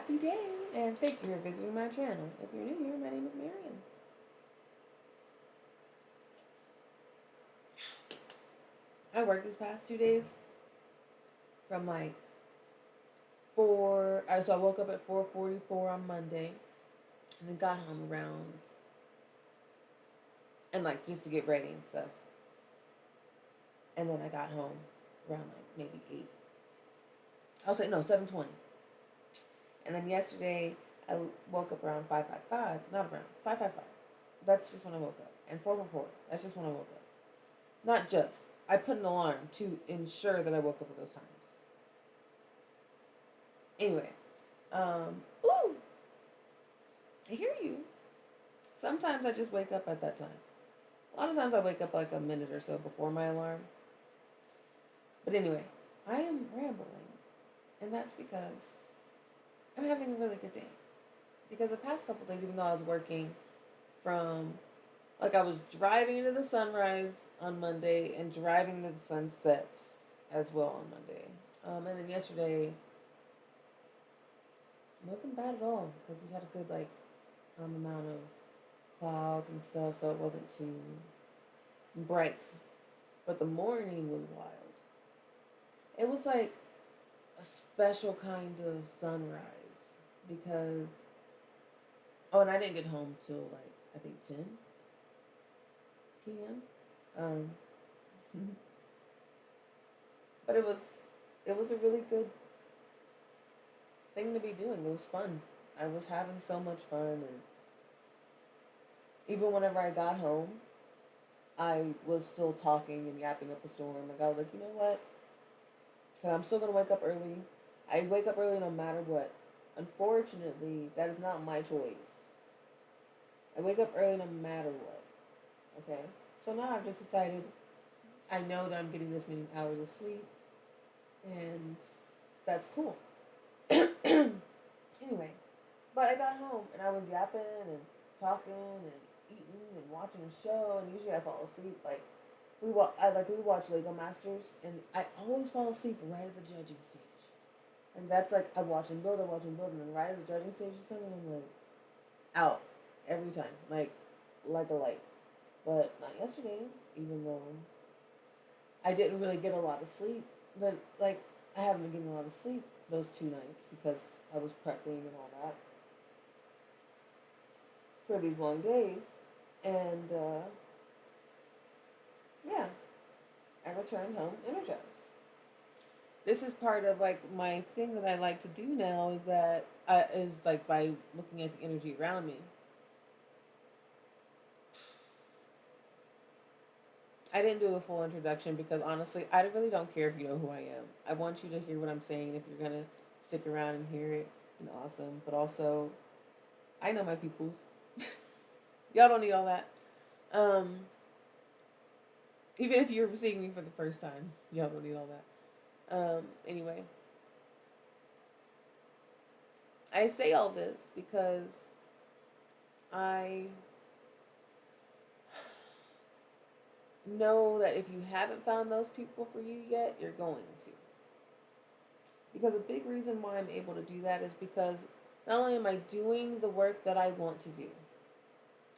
happy day, and thank you for visiting my channel. If you're new here, my name is Marion. I worked these past 2 days from like 4. So I woke up at 4:44 on Monday, and then got home around, and like just to get ready and stuff. And then I got home around like maybe 8. I'll say no, 7:20. And then yesterday I woke up around 5:55. Not around 5:55. That's just when I woke up. And 4:44. That's just when I woke up. Not just. I put an alarm to ensure that I woke up at those times. Anyway, ooh, I hear you. Sometimes I just wake up at that time. A lot of times I wake up like a minute or so before my alarm. But anyway, I am rambling, and that's because I'm having a really good day. Because the past couple days, even though I was working from, like, I was driving into the sunrise on Monday and driving to the sunset as well on Monday. And then yesterday wasn't bad at all because we had a good, like, amount of clouds and stuff, so it wasn't too bright. But the morning was wild. It was like a special kind of sunrise because, oh, and I didn't get home till like, I think 10 p.m. But it was a really good thing to be doing. It was fun. I was having so much fun, and even whenever I got home, I was still talking and yapping up a storm. Like, I was like, you know what? Because I'm still going to wake up early. I wake up early no matter what. Unfortunately, that is not my choice. I wake up early no matter what. Okay? So now I've just decided, I know that I'm getting this many hours of sleep, and that's cool. Anyway, but I got home, and I was yapping and talking and eating and watching a show, and usually I fall asleep. Like, we watch Lego Masters, and I always fall asleep right at the judging stage. And that's like, I watch and build, and then right as the judging stage is coming, I'm like, out every time, like a light. But not yesterday, even though I didn't really get a lot of sleep. But like, I haven't been getting a lot of sleep those 2 nights because I was prepping and all that for these long days. And yeah, I returned home energized. This is part of like my thing that I like to do now is that is like by looking at the energy around me. I didn't do a full introduction because honestly, I really don't care if you know who I am. I want you to hear what I'm saying. If you're gonna stick around and hear it, then awesome. But also, I know my peoples. Y'all don't need all that. Even if you're seeing me for the first time, y'all don't need all that. Anyway, I say all this because I know that if you haven't found those people for you yet, you're going to. Because a big reason why I'm able to do that is because not only am I doing the work that I want to do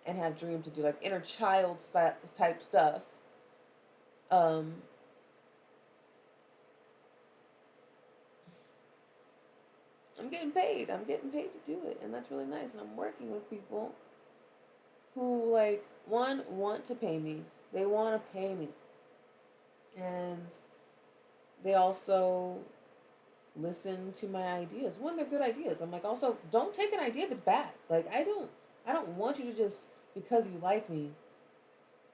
and have dreamed to do, like inner child type stuff, I'm getting paid. I'm getting paid to do it, and that's really nice. And I'm working with people who, like, one, want to pay me. They want to pay me. And they also listen to my ideas when they're good ideas. I'm like, also, don't take an idea if it's bad. Like, I don't want you to just, because you like me,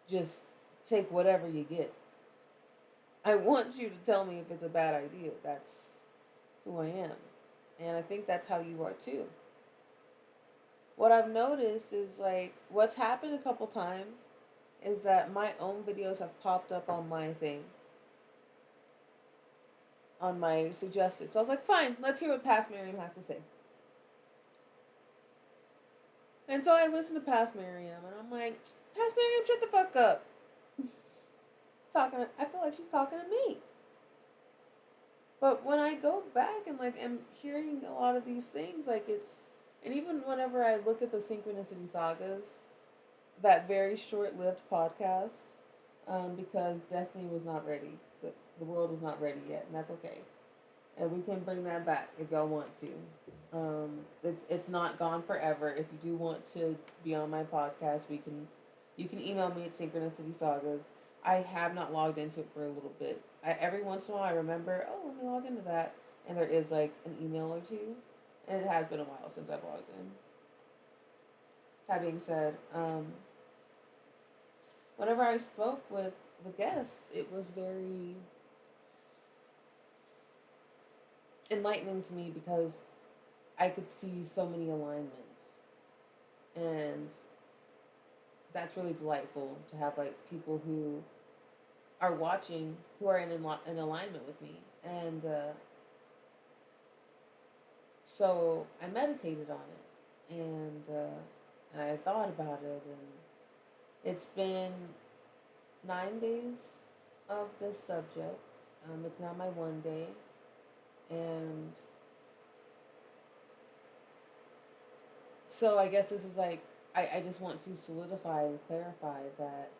just take whatever you get. I want you to tell me if it's a bad idea. That's who I am. And I think that's how you are too. What I've noticed is, like, what's happened a couple times is that my own videos have popped up on my thing, on my suggested. So I was like, fine, let's hear what Past Miriam has to say. And so I listened to Past Miriam, and I'm like, Past Miriam, shut the fuck up. I feel like she's talking to me. But when I go back and like am hearing a lot of these things, like it's, and even whenever I look at the Synchronicity Sagas, that very short-lived podcast, because Destiny was not ready, the world was not ready yet, and that's okay. And we can bring that back if y'all want to. It's not gone forever. If you do want to be on my podcast, you can email me at Synchronicity Sagas. I have not logged into it for a little bit. Every once in a while I remember, oh, let me log into that, and there is like an email or two, and it has been a while since I've logged in. That being said, whenever I spoke with the guests, it was very enlightening to me because I could see so many alignments, and that's really delightful to have like people who are watching who are in alignment with me, and so I meditated on it, and I thought about it, and it's been 9 days of this subject. It's now my one day, and so I guess this is like I just want to solidify and clarify that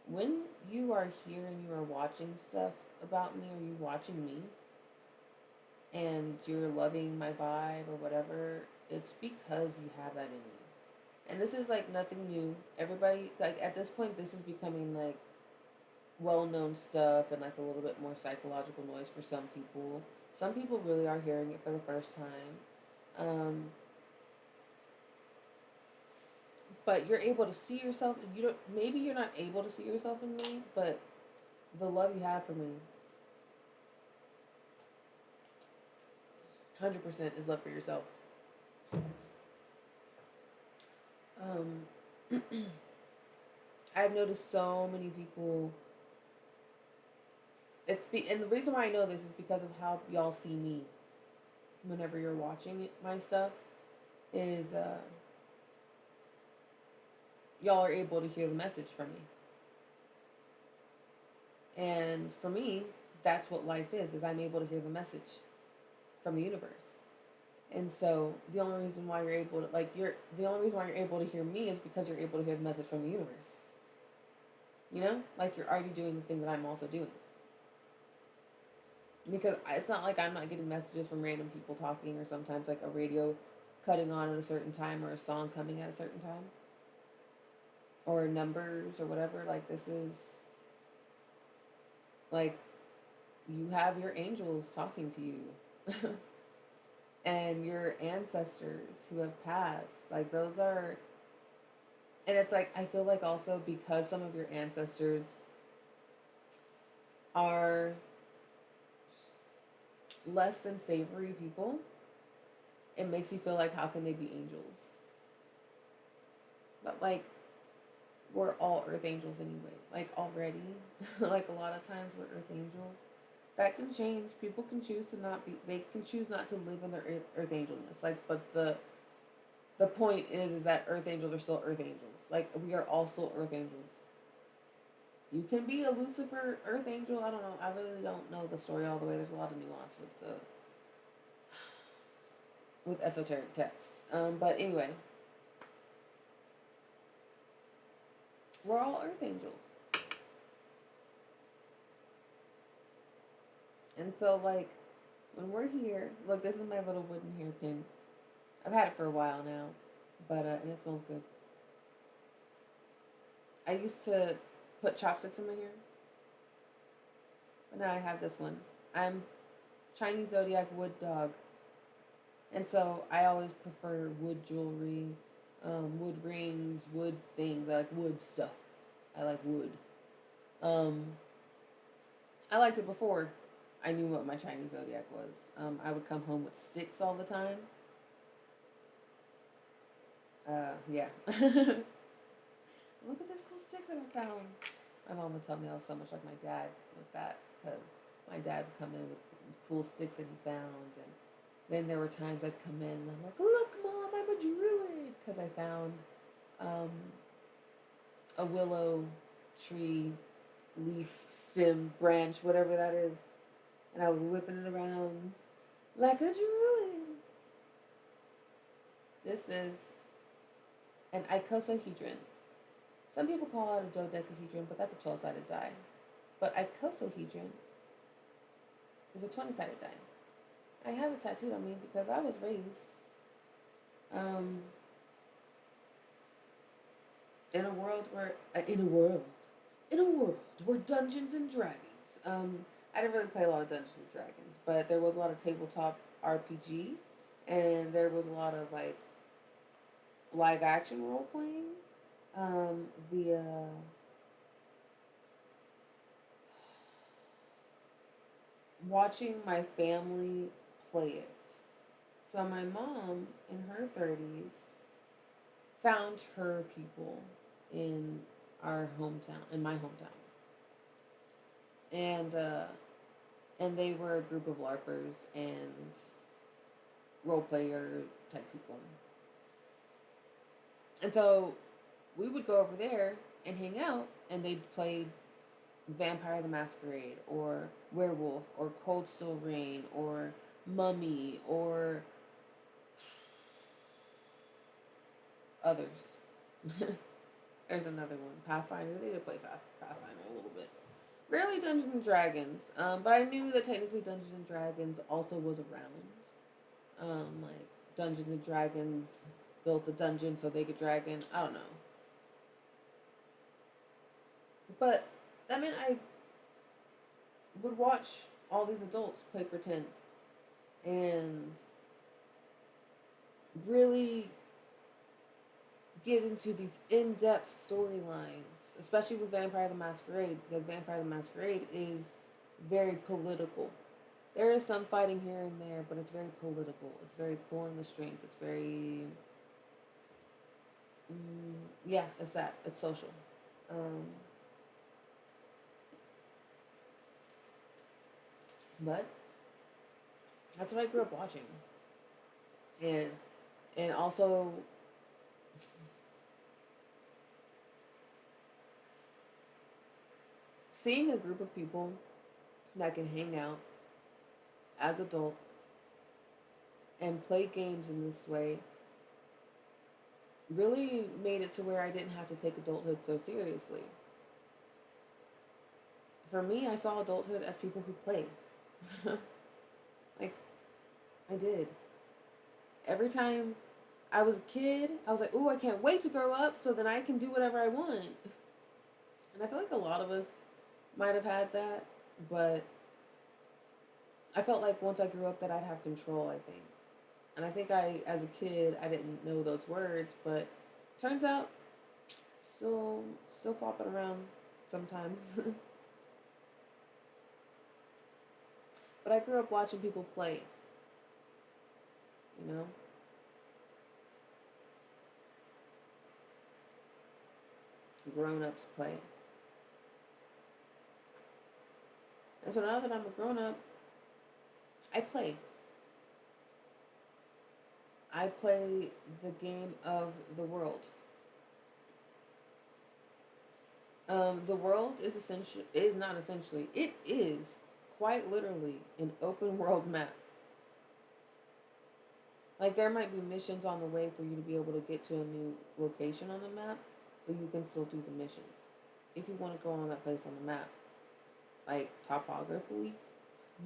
when you are here and you are watching stuff about me, or you watching me, and you're loving my vibe or whatever, it's because you have that in you. And this is like nothing new. Everybody, like at this point, this is becoming like well known stuff and like a little bit more psychological noise for some people. Some people really are hearing it for the first time. But you're able to see yourself. You don't. Maybe you're not able to see yourself in me, but the love you have for me, 100% is love for yourself. Um, I've noticed so many people. And the reason why I know this is because of how y'all see me. Whenever you're watching my stuff, is y'all are able to hear the message from me. And for me, that's what life is I'm able to hear the message from the universe. And so the only reason why you're able to the only reason why you're able to hear me is because you're able to hear the message from the universe. You know? Like you're already doing the thing that I'm also doing. Because it's not like I'm not getting messages from random people talking, or sometimes like a radio cutting on at a certain time, or a song coming at a certain time, or numbers or whatever. Like this is like you have your angels talking to you. And your ancestors who have passed, like those are, and it's like I feel like also because some of your ancestors are less than savory people, it makes you feel like how can they be angels? But like we're all earth angels anyway, like already. Like a lot of times we're earth angels. That can change. People can choose to not be, they can choose not to live in their earth angelness. Like, but the point is that earth angels are still earth angels. Like we are all still earth angels. You can be a Lucifer earth angel. I don't know. I really don't know the story all the way. There's a lot of nuance with esoteric text. But anyway, we're all earth angels. And so like when we're here, look, this is my little wooden hairpin. I've had it for a while now, but and it smells good. I used to put chopsticks in my hair, but now I have this one. I'm Chinese zodiac wood dog, and so I always prefer wood jewelry, wood rings, wood things. I like wood stuff. I like wood. Um, I liked it before I knew what my Chinese zodiac was. I would come home with sticks all the time. Yeah. Look at this cool stick that I found. My mom would tell me I was so much like my dad with that, because my dad would come in with cool sticks that he found, and then there were times I'd come in and I'm like, look, Mom, I'm a druid, because I found a willow tree leaf, stem, branch, whatever that is. and I was whipping it around like a druid. This is an icosahedron. Some people call it a dodecahedron, but that's a 12-sided die. But icosahedron is a 20-sided die. I have it tattooed on me because I was raised in a world where where Dungeons and Dragons. I didn't really play a lot of Dungeons and Dragons, but there was a lot of tabletop RPG, and there was a lot of like live action role playing via watching my family play it. So my mom, in her 30s, found her people in our hometown, in my hometown, and they were a group of LARPers and role player type people. And so we would go over there and hang out, and they'd play Vampire the Masquerade, or Werewolf, or Cold Steel Rain, or Mummy, or others. There's another one, Pathfinder. They did play Pathfinder a little bit. Rarely Dungeons and Dragons, but I knew that technically Dungeons and Dragons also was around. Like Dungeons and Dragons built a dungeon so they could dragon. I don't know. But that meant I would watch all these adults play pretend and really get into these in-depth storylines, especially with Vampire the Masquerade, because Vampire the Masquerade is very political. There is some fighting here and there, but it's very political. It's very pulling the strings. It's very, yeah, it's that. It's social. But that's what I grew up watching, and also seeing a group of people that can hang out as adults and play games in this way really made it to where I didn't have to take adulthood so seriously. For me, I saw adulthood as people who play. Like, I did. Every time I was a kid, I was like, "Ooh, I can't wait to grow up so then I can do whatever I want." And I feel like a lot of us might have had that, but I felt like once I grew up that I'd have control, I think. And I think as a kid, I didn't know those words, but turns out, still flopping around sometimes. But I grew up watching people play, you know? Grown-ups play. And so now that I'm a grown-up, I play. I play the game of the world. The world it is quite literally an open world map. Like, there might be missions on the way for you to be able to get to a new location on the map, but you can still do the missions. If you want to go on that place on the map, like topographically,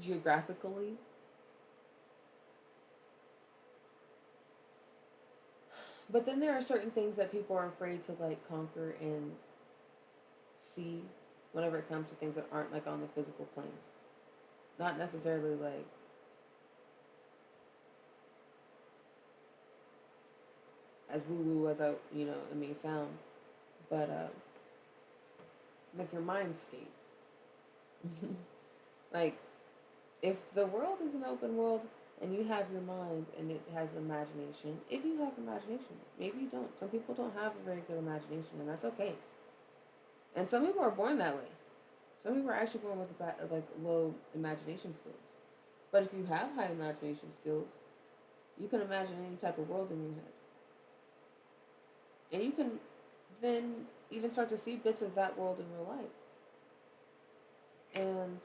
geographically. But then there are certain things that people are afraid to like conquer and see whenever it comes to things that aren't like on the physical plane. Not necessarily like as woo-woo as it may sound, but like your mindscape. Like, if the world is an open world and you have your mind and it has imagination, if you have imagination, maybe you don't. Some people don't have a very good imagination, and that's okay. And some people are born that way. Some people are actually born with like low imagination skills. But if you have high imagination skills, you can imagine any type of world in your head. And you can then even start to see bits of that world in real life. And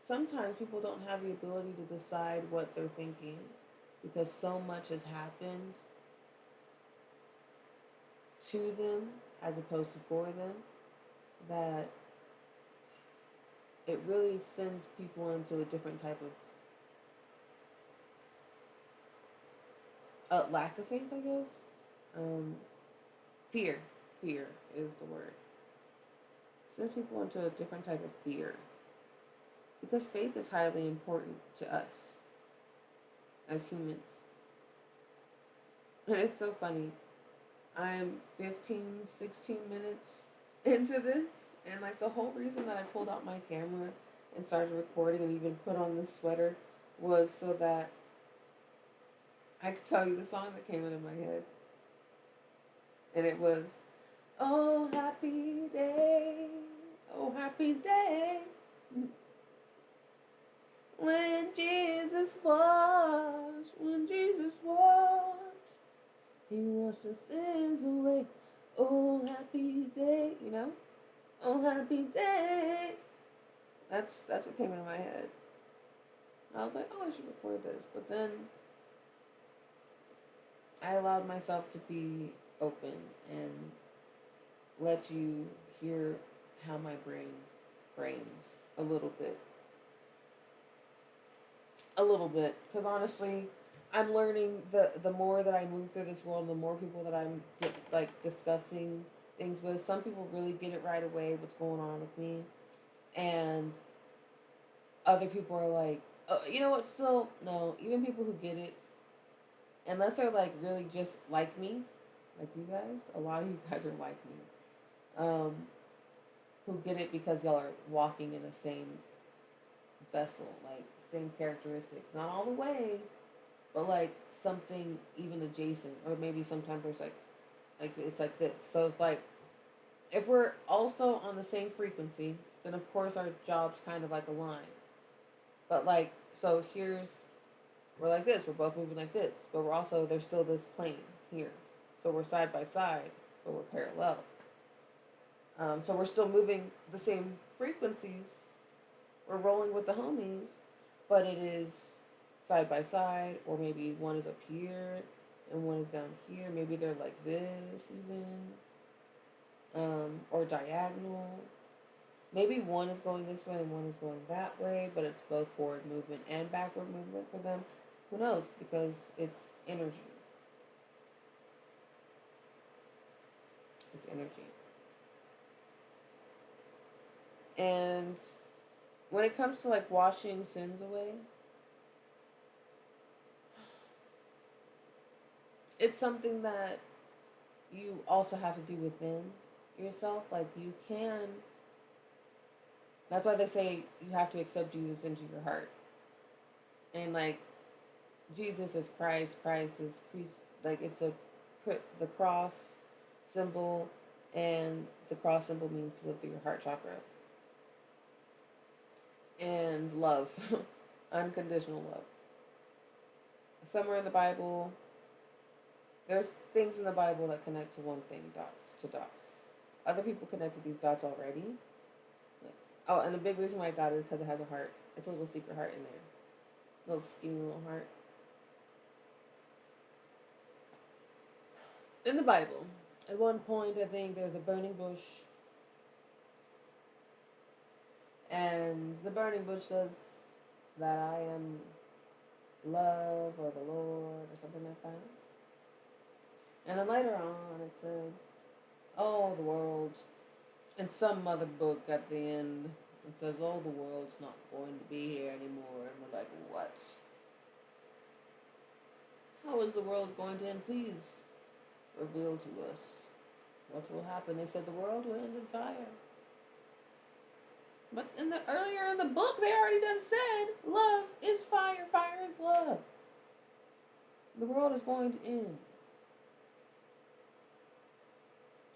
sometimes people don't have the ability to decide what they're thinking because so much has happened to them as opposed to for them that it really sends people into a different type of lack of faith, I guess. Fear. Fear is the word. Sends people into a different type of fear. Because faith is highly important to us as humans. And it's so funny. I'm 15, 16 minutes into this. And like the whole reason that I pulled out my camera and started recording and even put on this sweater was so that I could tell you the song that came into my head. And it was, oh happy day, oh happy day, when Jesus washed, he washed the sins away. Oh happy day, you know? Oh happy day. That's what came into my head. I was like, oh, I should record this. But then I allowed myself to be open and let you hear how my brains a little bit. Because honestly, I'm learning the more that I move through this world, the more people that I'm discussing things with. Some people really get it right away, what's going on with me, and other people are like, oh, you know what? Still, no. Even people who get it, unless they're like really just like me, like you guys, a lot of you guys are like me, who get it because y'all are walking in the same vessel, like same characteristics, not all the way, but like something even adjacent, or maybe sometimes there's like it's like this. So if we're also on the same frequency, then of course our jobs kind of like align. But like, so we're like this, we're both moving like this, but we're also, there's still this plane here. So we're side by side, but we're parallel. So we're still moving the same frequencies. We're rolling with the homies, but it is side by side, or maybe one is up here and one is down here. Maybe they're like this even, or diagonal. Maybe one is going this way and one is going that way, but it's both forward movement and backward movement for them. Who knows? Because it's energy. It's energy. And when it comes to like washing sins away, it's something that you also have to do within yourself. Like you can, that's why they say you have to accept Jesus into your heart. And like Jesus is Christ, Christ is Christ, like it's the cross symbol, and the cross symbol means to live through your heart chakra. And love, unconditional love. Somewhere in the Bible, there's things in the Bible that connect to one thing, dots to dots. Other people connected these dots already. Oh, and the big reason why I got it is because it has a heart. It's a little secret heart in there. A little skinny little heart. In the Bible, at one point, I think there's a burning bush. And the burning bush says that I am love or the Lord or something like that. And then later on it says, oh, the world. In some other book at the end, it says, oh, the world's not going to be here anymore. And we're like, what? How is the world going to end? Please reveal to us what will happen. They said the world will end in fire. But earlier in the book, they already done said, love is fire, fire is love. The world is going to end.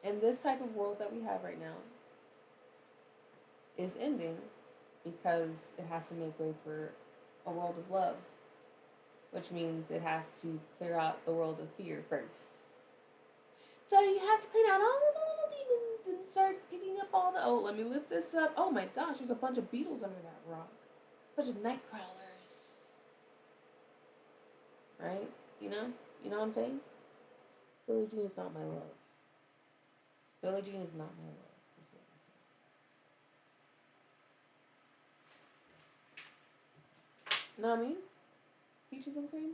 And this type of world that we have right now is ending because it has to make way for a world of love, which means it has to clear out the world of fear first. So you have to clean out all the little demons and start picking up all the, oh, let me lift this up. Oh my gosh, there's a bunch of beetles under that rock. Bunch of night crawlers. Right? You know? You know what I'm saying? Billie Jean is not my love. Billie Jean is not my love. Know what I mean? Peaches and cream?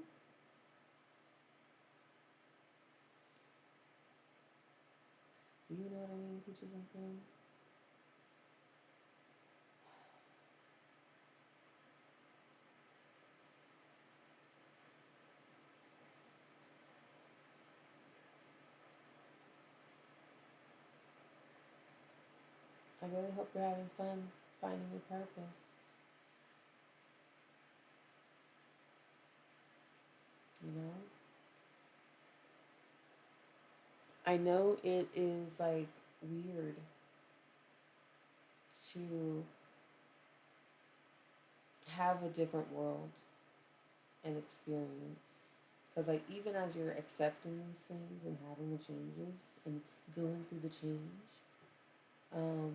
Do you know what I mean? Peaches and cream? I really hope you're having fun finding your purpose. You know? I know it is like weird to have a different world and experience. Because, like, even as you're accepting these things and having the changes and going through the change, um,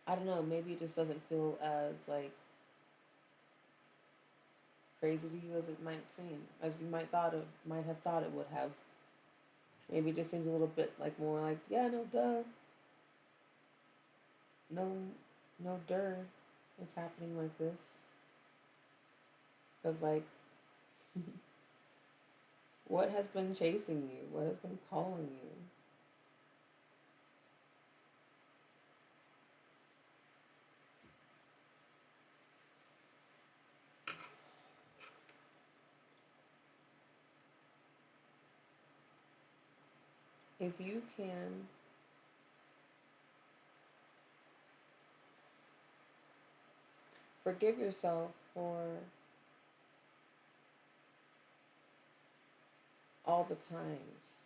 I don't know, maybe it just doesn't feel as, like, crazy to you as it might seem, as you might have thought it would have. Maybe it just seems a little bit like more like, yeah, no, duh, no, no, it's happening like this. Because, like, what has been chasing you? What has been calling you? If you can forgive yourself for all the times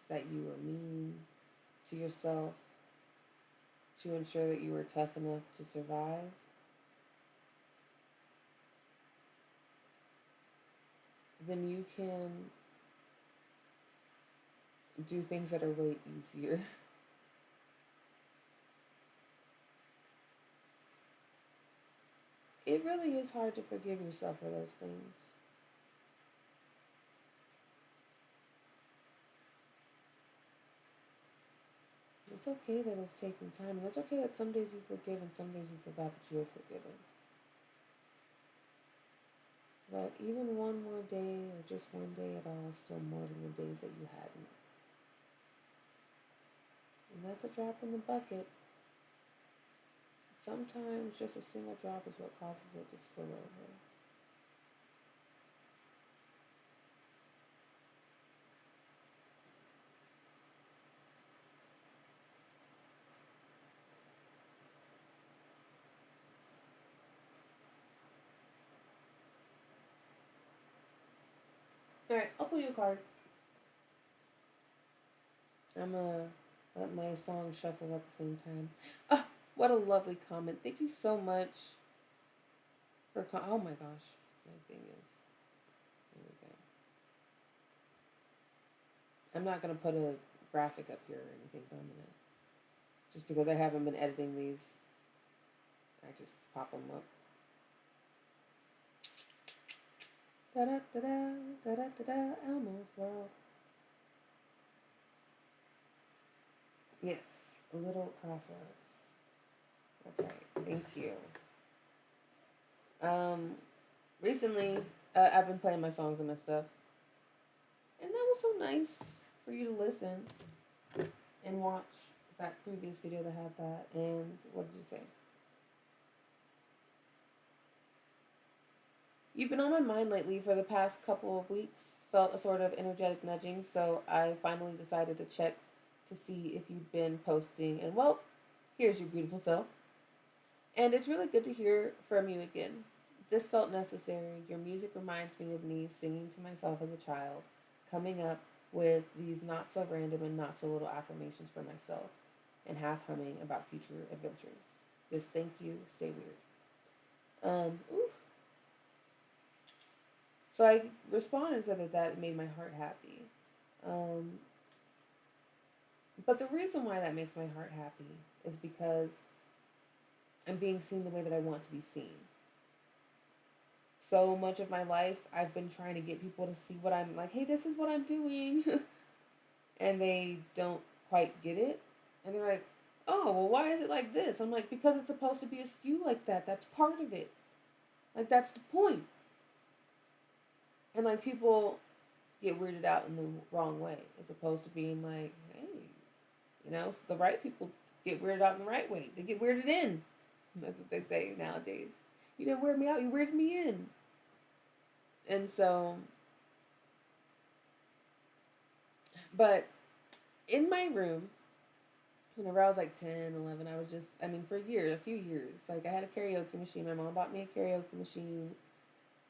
that you were mean to yourself to ensure that you were tough enough to survive, then you can do things that are way easier. It really is hard to forgive yourself for those things. It's okay that it's taking time, and it's okay that some days you forgive and some days you forgot that you were forgiven. But even one more day or just one day at all is still more than the days that you hadn't. And that's a drop in the bucket. Sometimes just a single drop is what causes it to spill over. Alright, I'll pull you a card. I'm gonna let my song shuffle at the same time. Ah, what a lovely comment. Thank you so much for oh my gosh. My thing is. There we go. I'm not gonna put a graphic up here or anything, but I'm gonna just because I haven't been editing these, I just pop them up. Da da da da da da da Elmo's World. Yes, a little crossroads. That's right. Thank you. Um, recently, I've been playing my songs and my stuff, and that was so nice for you to listen and watch that previous video that had that. And what did you say? You've been on my mind lately for the past couple of weeks. Felt a sort of energetic nudging, so I finally decided to check to see if you'd been posting. And well, here's your beautiful self. And it's really good to hear from you again. This felt necessary. Your music reminds me of me singing to myself as a child, coming up with these not so random and not so little affirmations for myself, and half humming about future adventures. Just thank you, stay weird. Ooh. So I responded and said that made my heart happy. Um, but the reason why that makes my heart happy is because I'm being seen the way that I want to be seen. So much of my life, I've been trying to get people to see what I'm like, hey, this is what I'm doing. And they don't quite get it. And they're like, oh, well, why is it like this? I'm like, because it's supposed to be askew like that. That's part of it. Like, that's the point. And, like, people get weirded out in the wrong way as opposed to being like, hey, so the right people get weirded out in the right way. They get weirded in. That's what they say nowadays. You didn't weird me out, you weirded me in. And so, but in my room, whenever I was like 10, 11, I was just, for a few years, like I had a karaoke machine. My mom bought me a karaoke machine.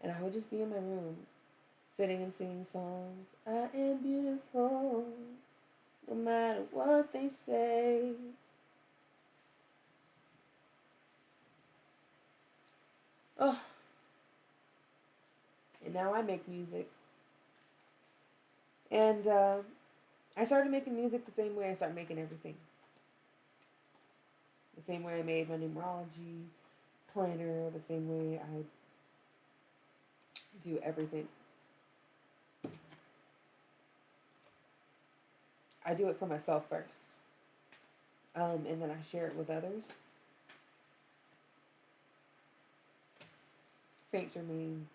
And I would just be in my room, sitting and singing songs. I am beautiful, no matter what they say. Oh, and now I make music. And I started making music the same way I started making everything. The same way I made my numerology planner, the same way I do everything. I do it for myself first. And then I share it with others. Saint Germain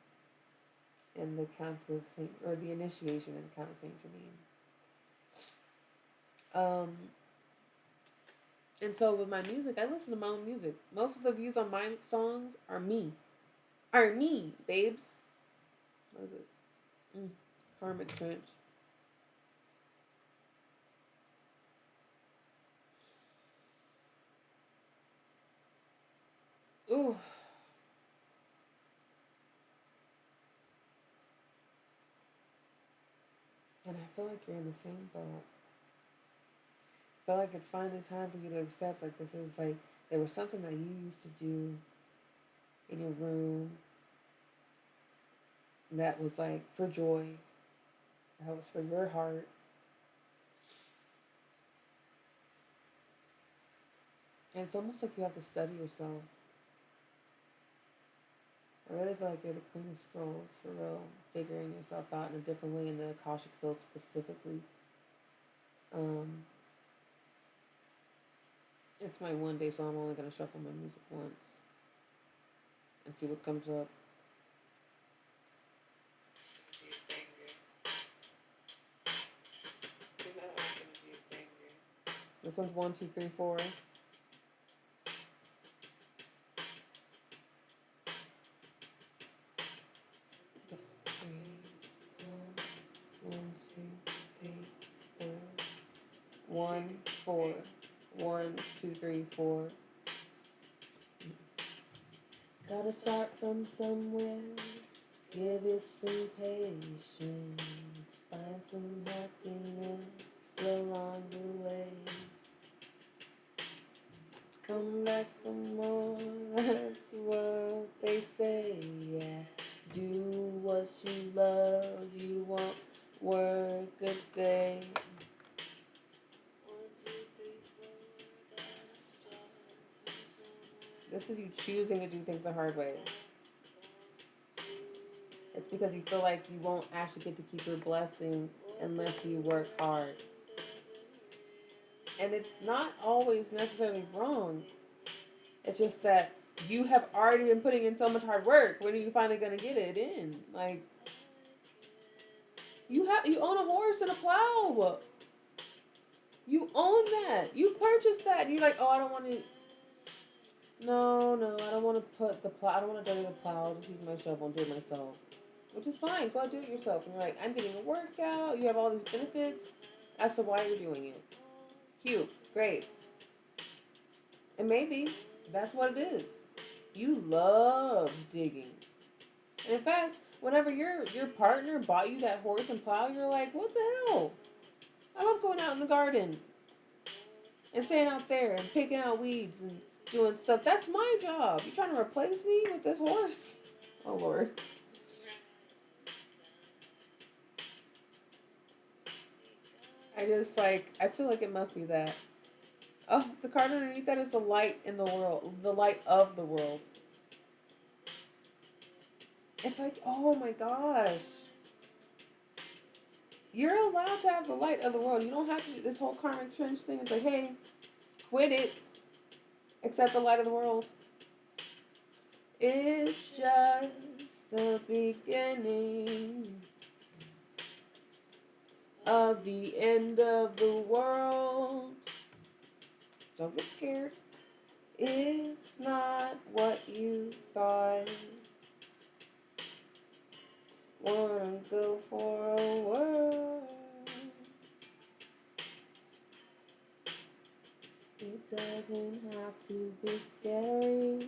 and the Count of Saint, or the initiation and the Count of Saint Germain. And so with my music, I listen to my own music. Most of the views on my songs are me. Are me, babes. What is this? Karmic Trench. Ooh. And I feel like you're in the same boat. I feel like it's finally time for you to accept, like, this is like, there was something that you used to do in your room that was like for joy, that was for your heart. And it's almost like you have to study yourself. I really feel like you're the Queen of Scrolls, for real. Figuring yourself out in a different way in the Akashic field specifically. It's my one day, so I'm only going to shuffle my music once and see what comes up. This one's 1, 2, 3, 4. 1, 4. 1, 2, 3, 4. Gotta start from somewhere. Give it some patience. Find some happiness along the way. Come back for more. That's what they say. Yeah. Do what you love. You won't work a day. This is you choosing to do things the hard way. It's because you feel like you won't actually get to keep your blessing unless you work hard. And it's not always necessarily wrong. It's just that you have already been putting in so much hard work. When are you finally going to get it in? Like, you own a horse and a plow. You own that. You purchased that. And you're like, oh, I don't want to. No, I don't want to put the plow. I don't want to dirty the plow. I'll just use my shovel and do it myself. Which is fine. Go do it yourself. And you're like, I'm getting a workout. You have all these benefits as to why you're doing it. Cute. Great. And maybe that's what it is. You love digging. And in fact, whenever your partner bought you that horse and plow, you're like, what the hell? I love going out in the garden and staying out there and picking out weeds and doing stuff. That's my job. You trying to replace me with this horse? Oh, Lord. I feel like it must be that. Oh, the card underneath that is the light in the world, the light of the world. It's like, oh my gosh. You're allowed to have the light of the world. You don't have to do this whole karmic trench thing. It's like, hey, quit it. Accept the light of the world. It's just the beginning of the end of the world. Don't get scared. It's not what you thought. Wanna go for a whirl. It doesn't have to be scary.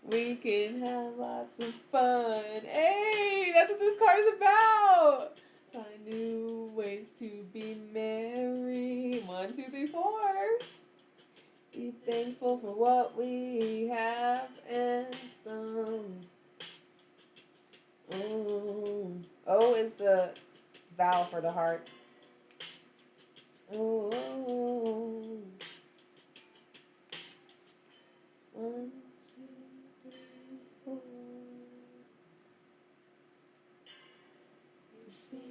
We can have lots of fun. Hey, that's what this card is about. Find new ways to be merry. 1, 2, 3, 4. Be thankful for what we have and some. O is the vowel for the heart. Oh. 1, 2, 3, 4. You see it.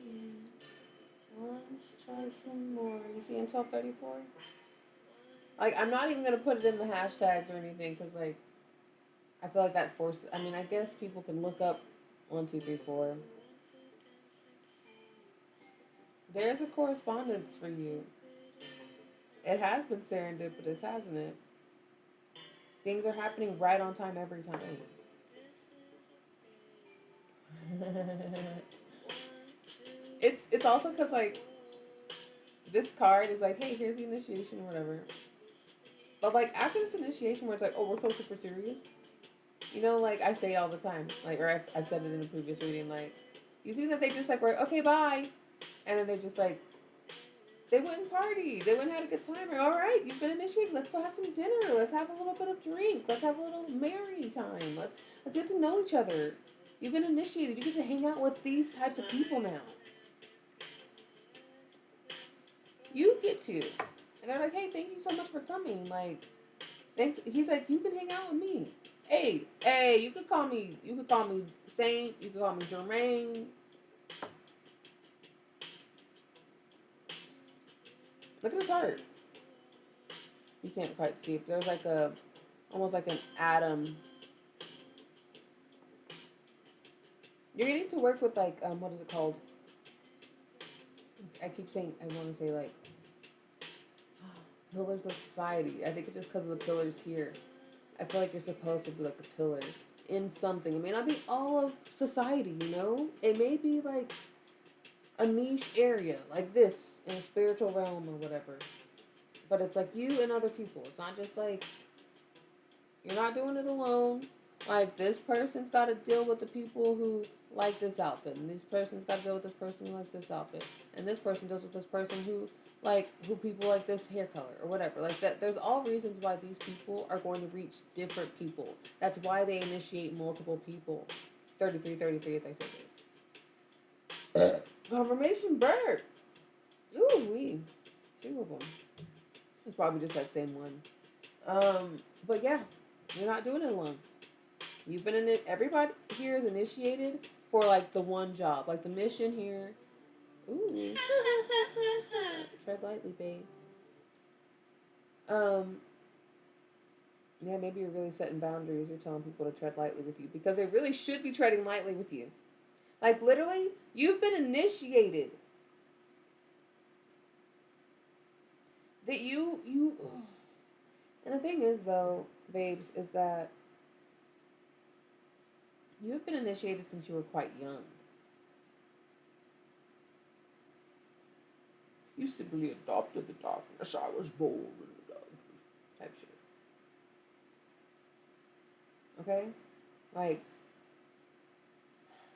Let's try some more. You see in 1234? Like, I'm not even going to put it in the hashtags or anything because, like, I feel like that forces. I mean, I guess people can look up 1, 2, 3, 4. There's a correspondence for you. It has been serendipitous, hasn't it? Things are happening right on time every time. It's also because, like, this card is like, hey, here's the initiation or whatever. But, like, after this initiation where it's like, oh, we're so super serious. You know, like, I say all the time. Like, or I've said it in a previous reading. Like, you think that they just, like, were, okay, bye. And then they just, like, they went and partied. They went and had a good time. Like, all right, you've been initiated. Let's go have some dinner. Let's have a little bit of drink. Let's have a little merry time. Let's get to know each other. You've been initiated. You get to hang out with these types of people now. You get to. And they're like, hey, thank you so much for coming. Like, thanks. He's like, you can hang out with me. Hey, you could call me Saint. You could call me Jermaine. Look at his heart. You can't quite see it. There's like almost like an atom. You're getting to work with like, what is it called? I keep saying, I want to say like, pillars of society. I think it's just because of the pillars here. I feel like you're supposed to be like a pillar in something. It may not be all of society, you know? It may be like a niche area, like this, in a spiritual realm or whatever. But it's like you and other people. It's not just like, you're not doing it alone. Like, this person's got to deal with the people who like this outfit. And this person's got to deal with this person who likes this outfit. And this person deals with this person who people like this hair color or whatever. Like, that, there's all reasons why these people are going to reach different people. That's why they initiate multiple people. 33, as I say this. Confirmation bird. Ooh, wee. 2 of them. It's probably just that same one. But yeah, you're not doing it alone. You've been in it. Everybody here is initiated for like the one job, like the mission here. Ooh, tread lightly, babe. Yeah, maybe you're really setting boundaries. You're telling people to tread lightly with you because they really should be treading lightly with you. Like, literally, you've been initiated. That you. And the thing is, though, babes, is that you have been initiated since you were quite young. You simply adopted the darkness. I was born in the darkness. Type shit. Okay? Like,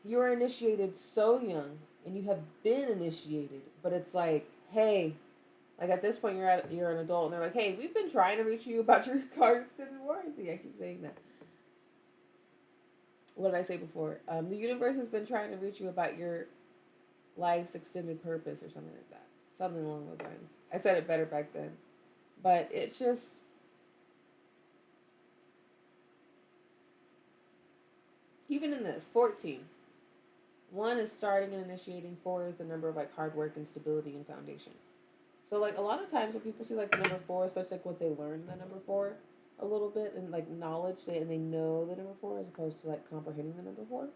you were initiated so young, and you have been initiated, but it's like, hey, like at this point you're an adult, and they're like, hey, we've been trying to reach you about your car extended warranty. I keep saying that. What did I say before? The universe has been trying to reach you about your life's extended purpose or something like that. Something along those lines. I said it better back then. But it's just, even in this, 14. 1 is starting and initiating. 4 is the number of like hard work and stability and foundation. So like a lot of times when people see like the number 4, especially like once they learn the number 4 a little bit and like knowledge, and they know the number 4 as opposed to like comprehending the number 4.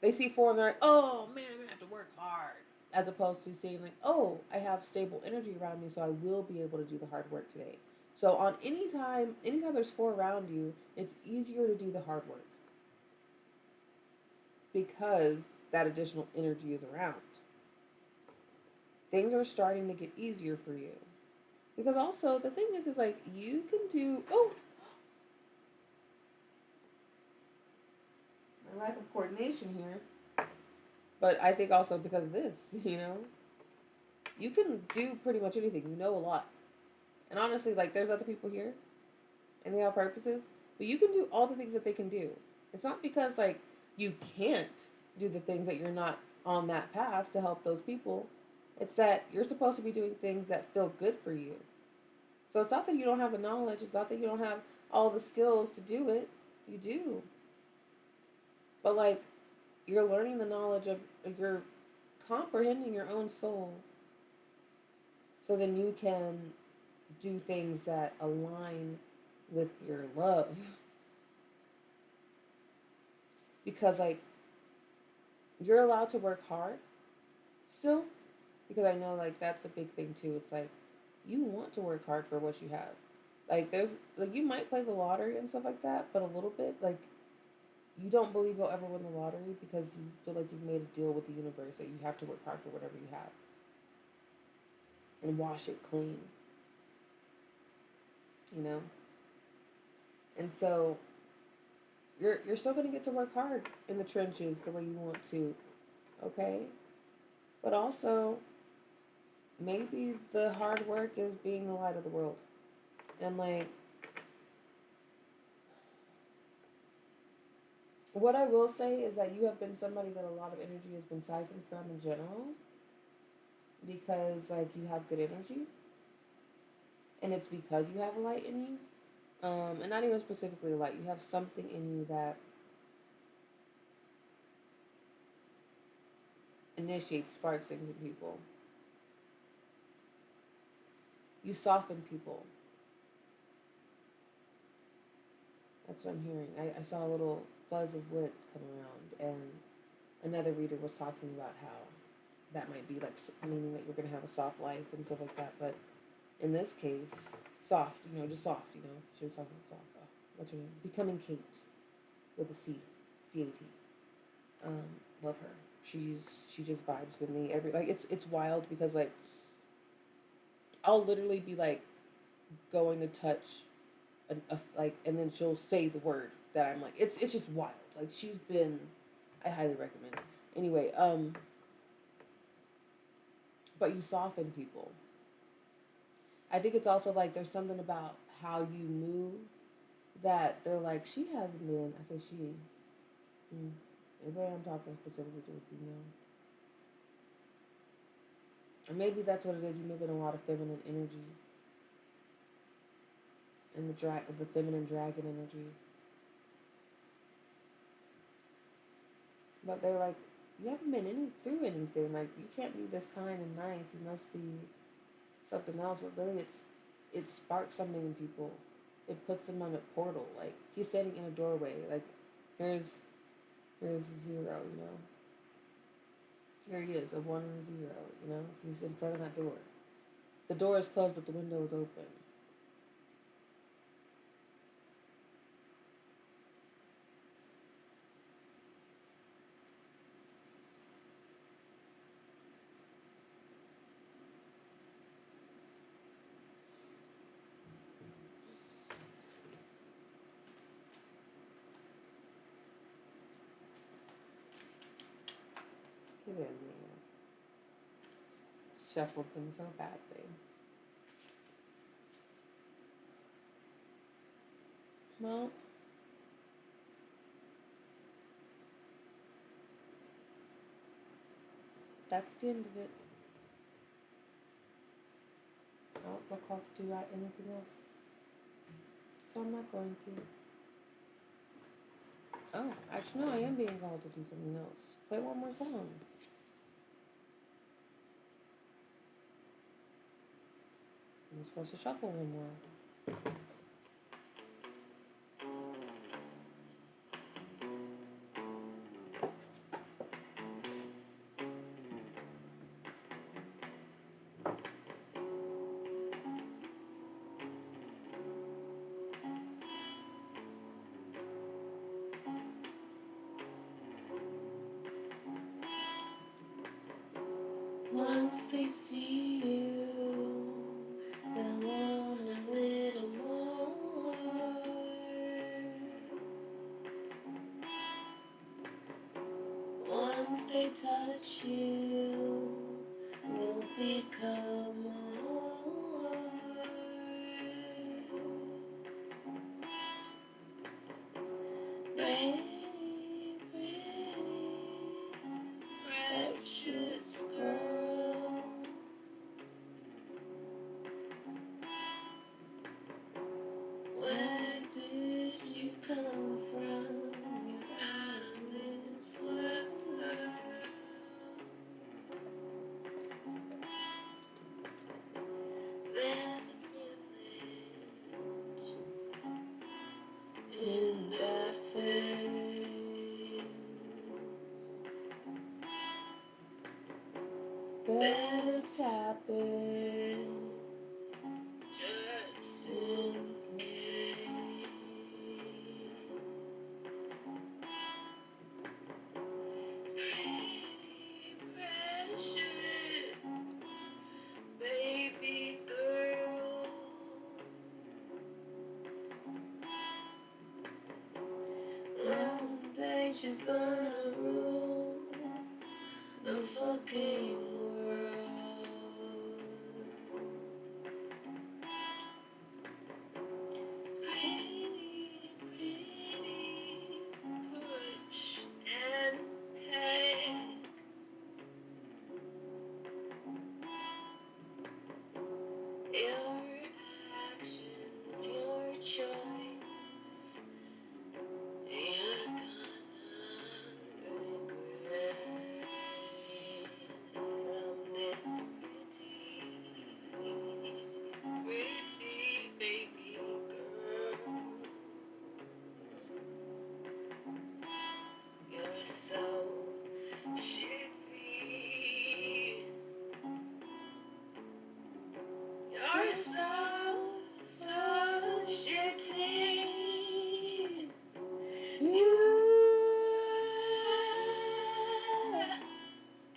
They see 4 and they're like, oh man, I'm gonna have to work hard. As opposed to seeing like, oh, I have stable energy around me, so I will be able to do the hard work today. So on anytime there's 4 around you, it's easier to do the hard work because that additional energy is around. Things are starting to get easier for you. Because also the thing is like you can do my lack of coordination here. But I think also because of this, you can do pretty much anything. You know a lot. And honestly, like there's other people here and they have purposes, but you can do all the things that they can do. It's not because like you can't do the things that you're not on that path to help those people. It's that you're supposed to be doing things that feel good for you. So it's not that you don't have the knowledge, it's not that you don't have all the skills to do it. You do. But like you're learning the knowledge of you're comprehending your own soul. So then you can do things that align with your love. Because like you're allowed to work hard still, because I know like that's a big thing too. It's like you want to work hard for what you have. Like there's like you might play the lottery and stuff like that, but a little bit like you don't believe you'll ever win the lottery because you feel like you've made a deal with the universe that you have to work hard for whatever you have and wash it clean. And so you're still going to get to work hard in the trenches the way you want to, okay? But also maybe the hard work is being the light of the world. And like what I will say is that you have been somebody that a lot of energy has been siphoned from in general, because like you have good energy and it's because you have a light in you. And not even specifically a light. You have something in you that initiates, sparks things in people. You soften people. That's what I'm hearing. I saw a little fuzz of lit come around, and another reader was talking about how that might be like meaning that you're going to have a soft life and stuff like that. But in this case, soft, just soft, She was talking about soft. What's her name? Becoming Kate with a C, C-A-T. Love her. She just vibes with me. It's wild because like I'll literally be like going to touch and then she'll say the word that I'm like it's just wild. Like I highly recommend it. Anyway, but you soften people. I think it's also like there's something about how you move that they're like, she hasn't been. I say she. Maybe I'm talking specifically to a female. Or maybe that's what it is. You move in a lot of feminine energy. And the feminine dragon energy. But they're like, you haven't been through anything. Like, you can't be this kind and nice. You must be something else. But really, it sparks something in people. It puts them on a portal. Like, he's standing in a doorway. Like, here's a 0, Here he is, a 1 and a 0, He's in front of that door. The door is closed, but the window is open. Get in there. Shuffled them so badly. Well, that's the end of it. I don't feel called to do anything else. So I'm not going to. Oh, actually, no, I am being called to do something else. Play one more song. I'm supposed to shuffle one more. Once they see you, they'll want a little more. Once they touch you, you'll become more. Pretty, precious girl. Where did you come from? You're out of this world. There's a privilege in that face. Better tap it, just in case. Pretty precious baby girl. One day she's gonna rule the fucking world. Pretty, push and peg. Your actions, your choice. You're gonna regret from this pretty baby girl. You're so shitty. You're so shitty. You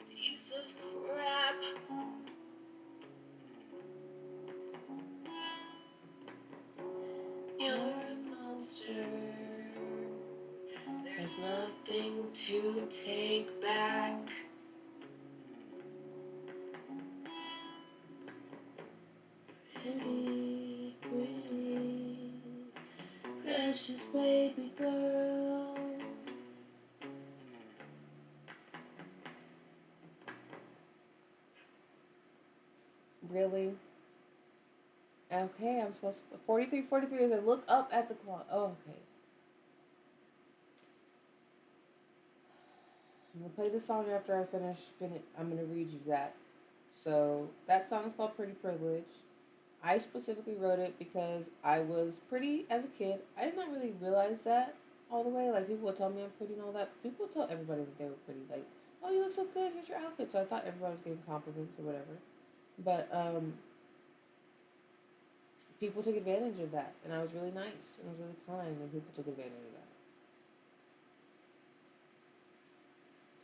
piece of crap. You're a monster. There's nothing to take back. Pretty, precious baby girl. Really? Okay, I'm supposed to 43 as I look up at the clock. Oh, okay. I'm gonna play this song after I finish. I'm gonna read you that. So that song is called Pretty Privilege. I specifically wrote it because I was pretty as a kid. I did not really realize that all the way. Like, people would tell me I'm pretty and all that. People would tell everybody that they were pretty. Like, oh, you look so good. Here's your outfit. So I thought everybody was getting compliments or whatever. But people took advantage of that, and I was really nice and I was really kind, and people took advantage of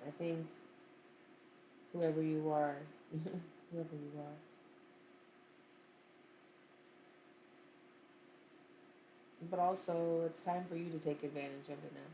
that. I think whoever you are, whoever you are. But also, it's time for you to take advantage of it now.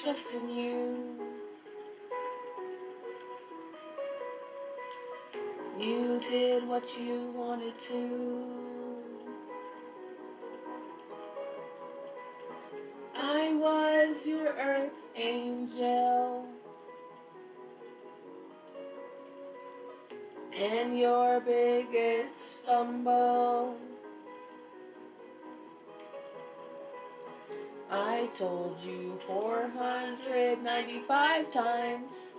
trust in you. You did what you wanted to. I was your earth angel and your biggest fumble. I told you 495 times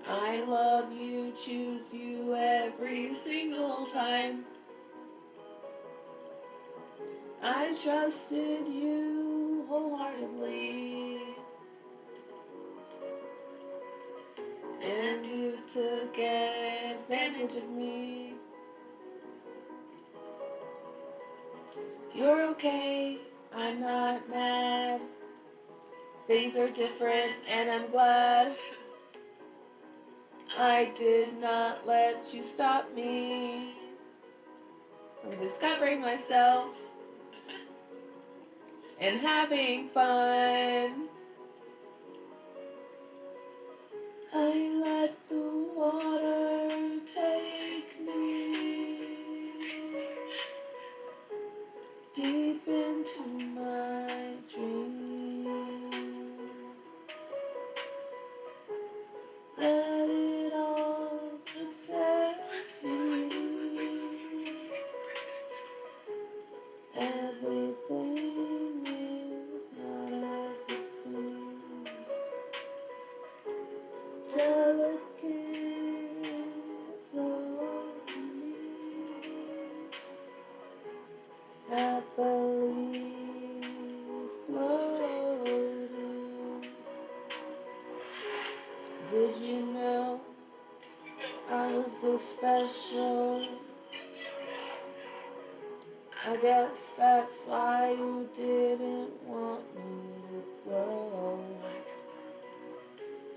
I love you, choose you every single time. I trusted you wholeheartedly, and you took advantage of me. You're okay, I'm not mad. Things are different and I'm glad. I did not let you stop me from discovering myself and having fun. I let the water take me deep into my dreams. Let it all protect me. Everything is not everything. Delicate floating, happily floating. Did you know I was this special? I guess that's why you didn't want me to grow.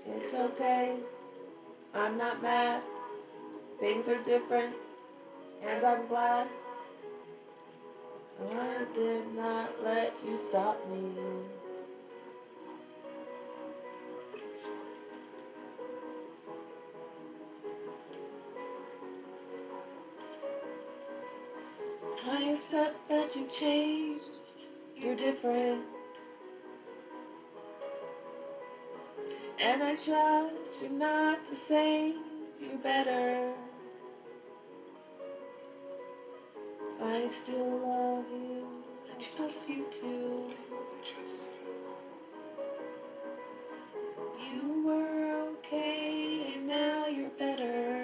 It's okay, I'm not mad. Things are different, and I'm glad. I did not let you stop me. I accept that you changed, you're different. And I trust you're not the same, you're better. I still love you, I trust you too. You were okay, and now you're better.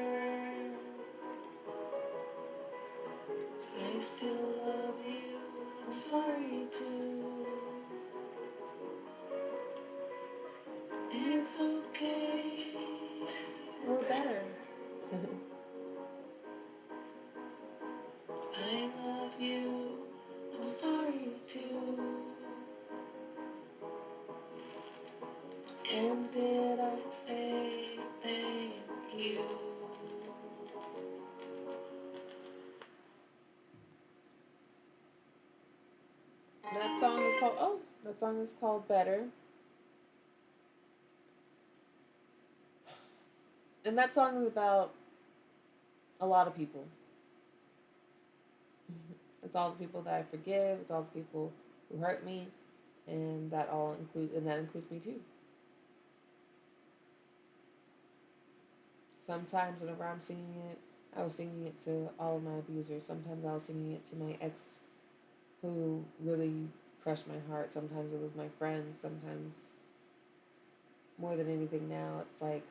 I still love you, I'm sorry too. It's okay, we're better. I love you, I'm sorry too. And did I say thank you? That song is called Better. And that song is about a lot of people. It's all the people that I forgive, it's all the people who hurt me, and that includes me too. Sometimes whenever I'm singing it, I was singing it to all of my abusers. Sometimes I was singing it to my ex who really crushed my heart. Sometimes it was my friends. Sometimes, more than anything now, it's like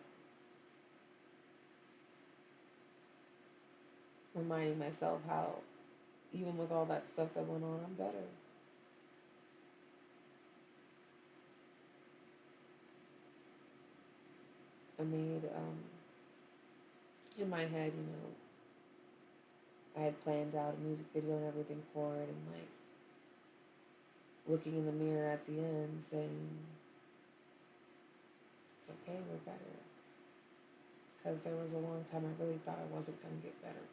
reminding myself how, even with all that stuff that went on, I'm better. I made, in my head, I had planned out a music video and everything for it, and like looking in the mirror at the end saying, it's okay, we're better. Because there was a long time I really thought I wasn't going to get better.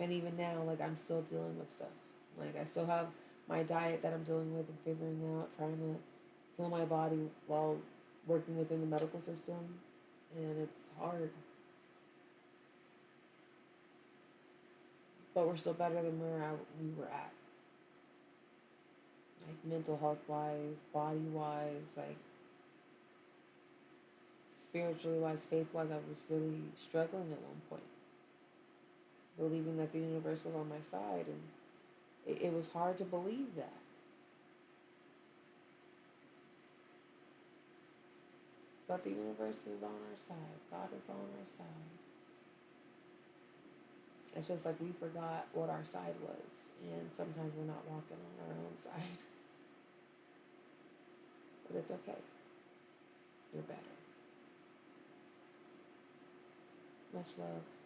And even now, like, I'm still dealing with stuff. Like, I still have my diet that I'm dealing with and figuring out, trying to heal my body while working within the medical system, and it's hard. But we're still better than we were at. Like mental health wise, body wise, like spiritually wise, faith wise, I was really struggling at one point, believing that the universe was on my side, and it was hard to believe that. But the universe is on our side. God is on our side. It's just like we forgot what our side was, and sometimes we're not walking on our own side. But it's okay. You're better. Much love.